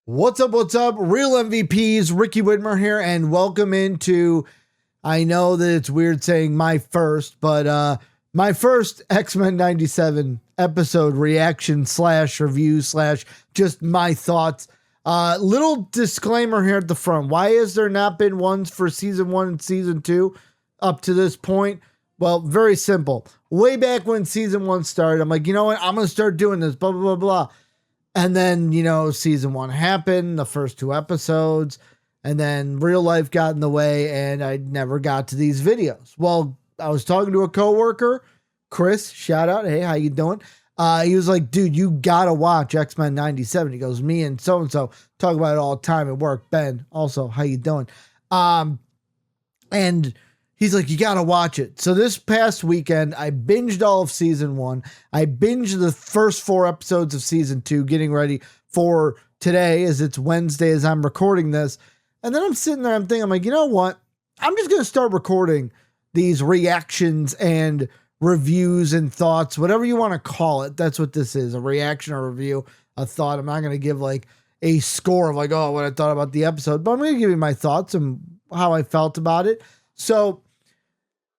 What's up? What's up? Real MVPs, Ricky Whitmer here, and welcome into. I know that it's weird saying my first, but my first X-Men 97 episode reaction / review / just my thoughts. Little disclaimer here at the front. Why has there not been ones for season 1 and season 2 up to this point? Well, very simple. Way back when season 1 started, I'm like, you know what? I'm going to start doing this, blah, blah, blah, blah. And then, season 1 happened, the first 2 episodes, and then real life got in the way and I never got to these videos. Well, I was talking to a coworker, Chris, shout out. Hey, how you doing? He was like, dude, you gotta watch X-Men 97. He goes, me and so-and-so talk about it all the time at work. Ben, also, how you doing? And he's like, you gotta watch it. So this past weekend, I binged all of season 1. I binged the first 4 episodes of season 2, getting ready for today as it's Wednesday as I'm recording this. And then I'm sitting there, I'm like, you know what? I'm just gonna start recording these reactions and reviews and thoughts, whatever you want to call it. That's what this is, a reaction or review, a thought. I'm not going to give like a score of like, oh, what I thought about the episode, but I'm going to give you my thoughts and how I felt about it. So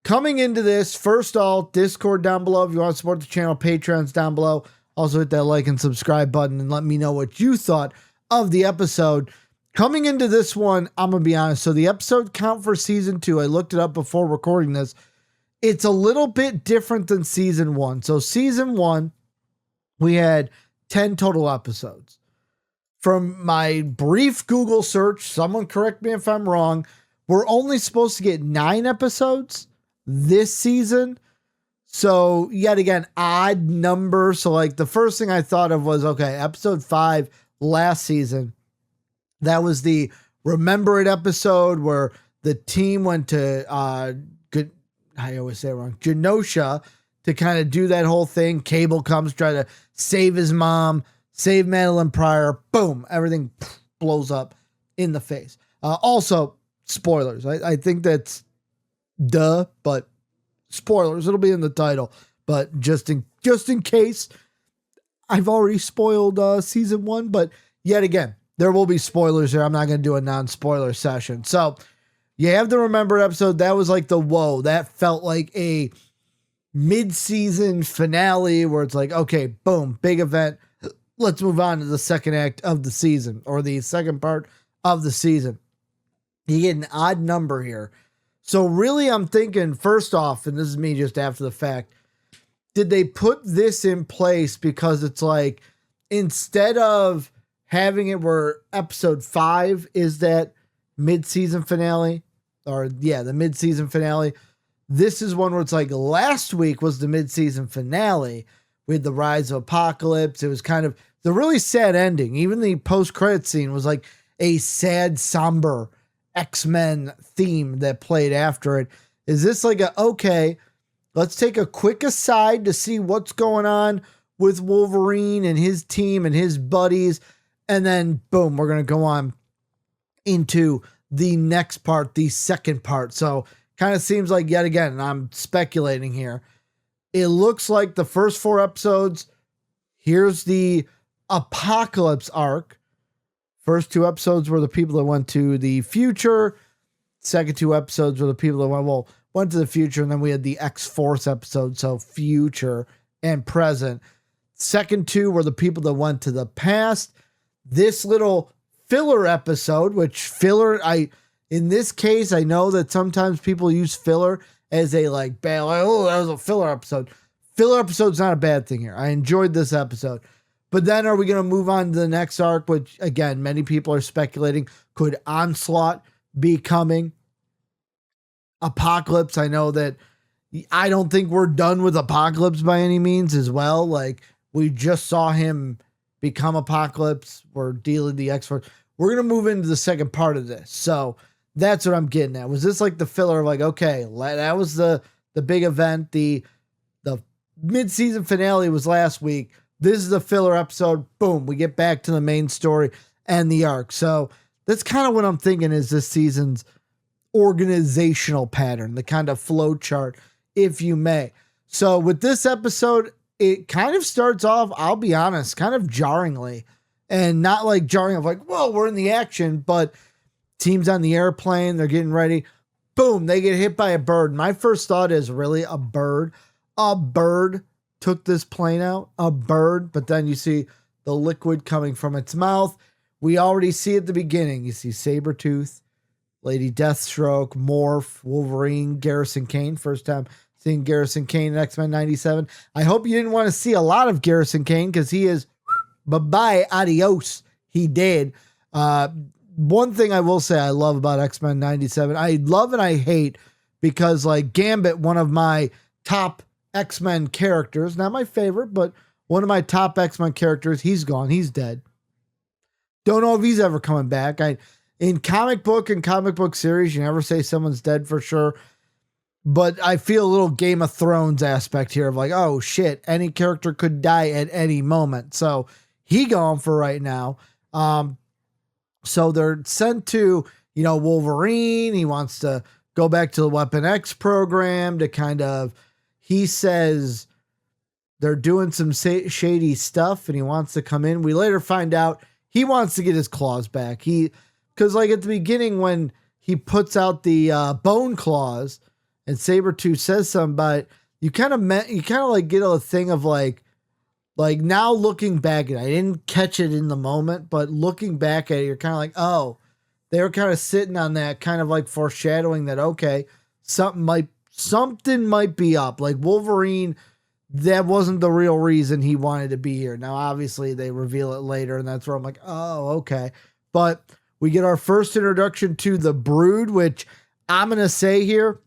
coming into this, first all, Discord down below. If you want to support the channel, Patreon's down below. Also hit that like and subscribe button and let me know what you thought of the episode. Coming into this one, I'm going to be honest. So the episode count for season 2, I looked it up before recording this. It's a little bit different than season 1. So season 1, we had 10 total episodes. From my brief Google search, someone correct me if I'm wrong, we're only supposed to get 9 episodes this season. So yet again, odd number. So like the first thing I thought of was, okay, episode 5 last season. That was the Remember It episode where the team went to, I always say it wrong, Genosha, to kind of do that whole thing. Cable comes, try to save his mom, save Madeline Pryor. Boom, everything blows up in the face. Also, spoilers. I think that's duh, but spoilers. It'll be in the title. But just in case, I've already spoiled season 1. But yet again, there will be spoilers here. I'm not going to do a non-spoiler session. So you have the Remember episode. That was like the whoa. That felt like a mid-season finale where it's like, okay, boom, big event. Let's move on to the second act of the season or the second part of the season. You get an odd number here. So really I'm thinking, first off, and this is me just after the fact, did they put this in place because it's like, instead of having it where episode 5 is that mid-season finale, the mid-season finale. This is one where it's like last week was the mid-season finale with the rise of Apocalypse. It was kind of the really sad ending. Even the post-credit scene was like a sad, somber X-Men theme that played after it. Is this like okay, let's take a quick aside to see what's going on with Wolverine and his team and his buddies. And then boom, we're going to go on into the next part, the second part. So kind of seems like, yet again, and I'm speculating here, it looks like the first 4 episodes, here's the Apocalypse arc. First 2 episodes were the people that went to the future. Second 2 episodes were the people that went to the future. And then we had the X-Force episode. So future and present. Second 2 were the people that went to the past. This little filler episode, which filler, in this case, I know that sometimes people use filler as a bad, oh, that was a filler episode. Filler episode's not a bad thing here. I enjoyed this episode. But then are we going to move on to the next arc, which again, many people are speculating, could Onslaught be coming? Apocalypse, I know that I don't think we're done with Apocalypse by any means as well. Like, we just saw him become Apocalypse. We're dealing the X-Force. We're going to move into the second part of this. So that's what I'm getting at. Was this like the filler of like, okay, that was the big event. The mid-season finale was last week. This is the filler episode. Boom. We get back to the main story and the arc. So that's kind of what I'm thinking is this season's organizational pattern, the kind of flow chart, if you may. So with this episode, it kind of starts off, I'll be honest, kind of jarringly. and not like jarring of like, whoa, we're in the action, but team's on the airplane, they're getting ready. Boom, they get hit by a bird. My first thought is really a bird. A bird took this plane out, a bird, but then you see the liquid coming from its mouth. We already see at the beginning, you see Sabretooth, Lady Deathstroke, Morph, Wolverine, Garrison Kane. First time seeing Garrison Kane in X-Men 97. I hope you didn't want to see a lot of Garrison Kane because he is bye-bye, adios. He did. One thing I will say I love about X-Men 97, I love and I hate because like Gambit, one of my top X-Men characters, not my favorite, but one of my top X-Men characters, he's gone. He's dead. Don't know if he's ever coming back. In comic book and comic book series, you never say someone's dead for sure. But I feel a little Game of Thrones aspect here of like, oh shit, any character could die at any moment. So he gone for right now. So they're sent to, Wolverine. He wants to go back to the Weapon X program to kind of, he says they're doing some shady stuff and he wants to come in. We later find out he wants to get his claws back. Because like at the beginning when he puts out the bone claws and Sabretooth says something about it, you kind of like get a thing of like now looking back at it, I didn't catch it in the moment, but looking back at it, you're kind of like, oh, they were kind of sitting on that, kind of like foreshadowing that, okay, something might be up. Like Wolverine, that wasn't the real reason he wanted to be here. Now, obviously they reveal it later and that's where I'm like, oh, okay. But we get our first introduction to the Brood, which I'm going to say here,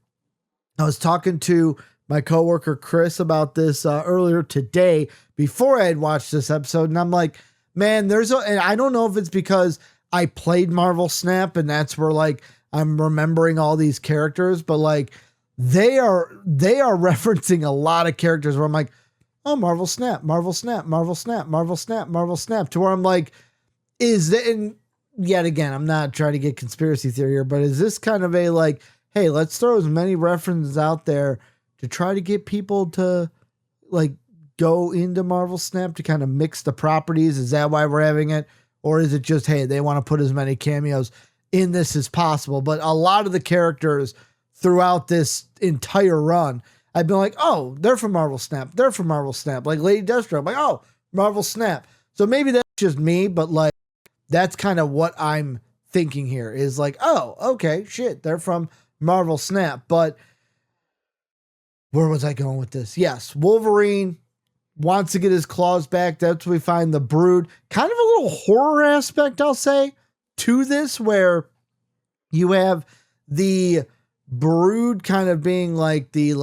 I was talking to my coworker Chris about this earlier today before I had watched this episode. And I'm like, man, and I don't know if it's because I played Marvel Snap and that's where like I'm remembering all these characters, but like they are referencing a lot of characters where I'm like, oh, Marvel Snap, Marvel Snap, Marvel Snap, Marvel Snap, Marvel Snap, to where I'm like, and yet again, I'm not trying to get conspiracy theory here, but is this kind of a like, hey, let's throw as many references out there to try to get people to like go into Marvel Snap to kind of mix the properties? Is that why we're having it? Or is it just, hey, they want to put as many cameos in this as possible? But a lot of the characters throughout this entire run, I've been like, oh, they're from Marvel Snap. They're from Marvel Snap. Like Lady Deathstroke, I'm like, oh, Marvel Snap. So maybe that's just me, but like, that's kind of what I'm thinking here is like, oh, okay, shit, they're from Marvel Snap. But where was I going with this? Yes, Wolverine wants to get his claws back. That's where we find the Brood. Kind of a little horror aspect, I'll say, to this, where you have the Brood kind of being like they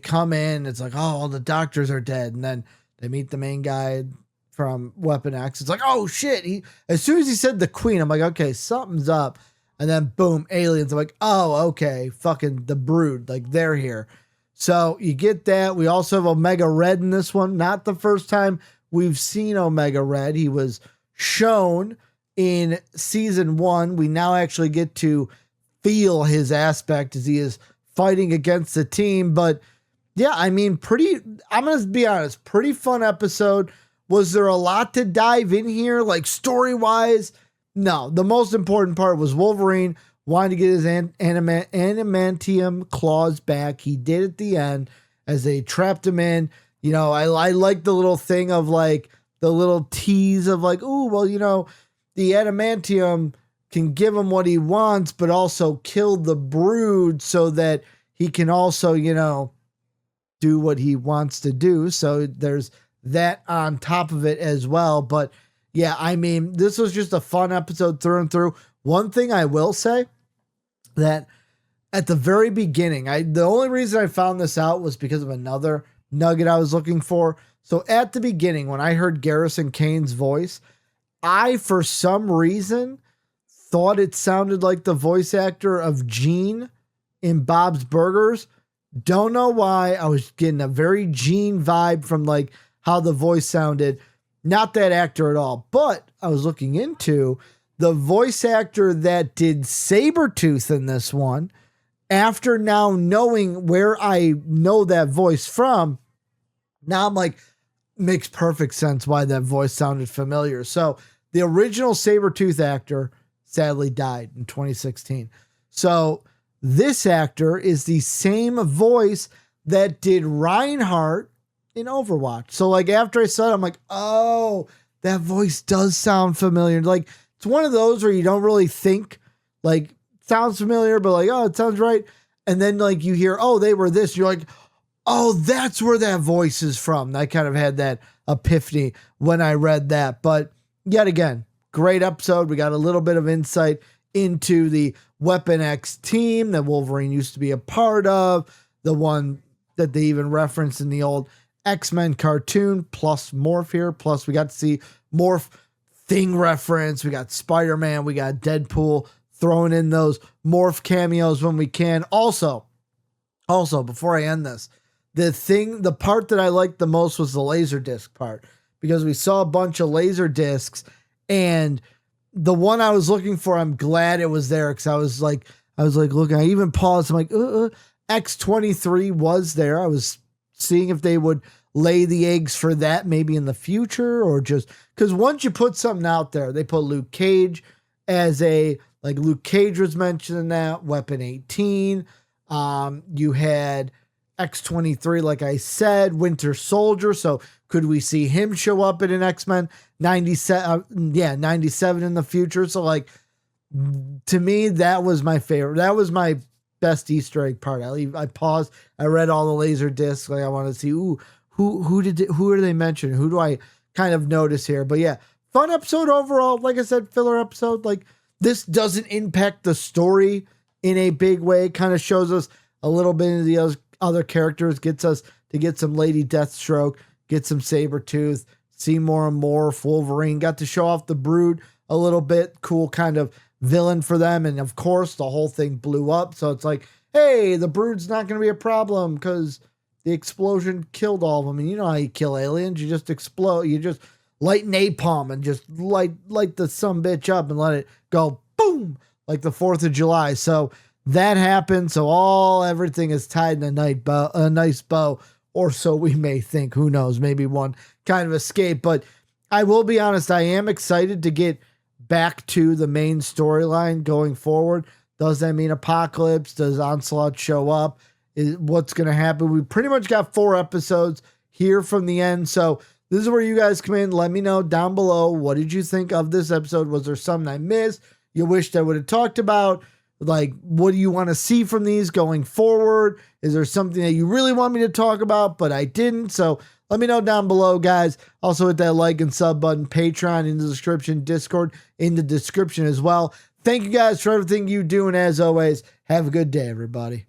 come in, it's like, oh, all the doctors are dead, and then they meet the main guy from Weapon X. It's like, oh shit. As soon as he said the Queen, I'm like, okay, something's up. And then boom, aliens. I'm like, oh, okay, fucking the Brood, like they're here. So you get that. We also have Omega Red in this one. Not the first time we've seen Omega Red. He was shown in season 1. We now actually get to feel his aspect as he is fighting against the team. But yeah, I mean, I'm going to be honest, pretty fun episode. Was there a lot to dive in here, like story-wise? No, the most important part was Wolverine wanting to get his adamantium claws back. He did at the end as they trapped him in. I like the little thing of like the little tease of like, oh, well, the adamantium can give him what he wants, but also kill the Brood so that he can also, do what he wants to do. So there's that on top of it as well. But yeah, I mean, this was just a fun episode through and through. One thing I will say that at the very beginning, the only reason I found this out was because of another nugget I was looking for. So at the beginning, when I heard Garrison Kane's voice, I, for some reason, thought it sounded like the voice actor of Gene in Bob's Burgers. Don't know why. I was getting a very Gene vibe from like how the voice sounded. Not that actor at all, but I was looking into the voice actor that did Sabretooth in this one. After now knowing where I know that voice from, now I'm like, makes perfect sense why that voice sounded familiar. So the original Sabretooth actor sadly died in 2016. So this actor is the same voice that did Reinhardt in Overwatch. So like after I saw it, I'm like, oh, that voice does sound familiar. Like it's one of those where you don't really think like sounds familiar, but like, oh, it sounds right. And then like you hear, oh, they were this. You're like, oh, that's where that voice is from. I kind of had that epiphany when I read that. But yet again, great episode. We got a little bit of insight into the Weapon X team that Wolverine used to be a part of, the one that they even referenced in the old X-Men cartoon, plus Morph here. Plus we got to see Morph Thing reference. We got Spider-Man. We got Deadpool throwing in those Morph cameos when we can. Also, before I end this, the part that I liked the most was the laser disc part, because we saw a bunch of laser discs, and the one I was looking for, I'm glad it was there, because I was like, look, I even paused. I'm like, X-23 was there. I was seeing if they would lay the eggs for that maybe in the future, or just because once you put something out there, they put Luke Cage as like Luke Cage was mentioned in that, Weapon 18. You had X-23, like I said, Winter Soldier. So could we see him show up in an X-Men 97? 97 in the future. So like, to me, that was my favorite. That was my best Easter egg part. I paused. I read all the laser discs. Like I want to see, who are they mentioning? Who do I kind of notice here? But yeah, fun episode overall. Like I said, filler episode. Like this doesn't impact the story in a big way. Kind of shows us a little bit into the other characters, gets us to get some Lady Deathstroke, get some Sabretooth, see more and more Wolverine. Got to show off the Brood a little bit. Cool kind of villain for them. And of course, the whole thing blew up. So it's like, hey, the Brood's not going to be a problem because the explosion killed all of them. And you know how you kill aliens. You just explode. You just light napalm and just light the sumbitch up and let it go boom, like the 4th of July. So that happened. So everything is tied in a nice bow, or so we may think. Who knows? Maybe one kind of escape. But I will be honest, I am excited to get back to the main storyline going forward. Does that mean Apocalypse? Does Onslaught show up? What's going to happen? We pretty much got 4 episodes here from the end. So this is where you guys come in. Let me know down below. What did you think of this episode? Was there something I missed you wished I would have talked about? Like, what do you want to see from these going forward? Is there something that you really want me to talk about, but I didn't? So let me know down below, guys. Also hit that like and sub button, Patreon in the description, Discord in the description as well. Thank you guys for everything you do. And as always, have a good day, everybody.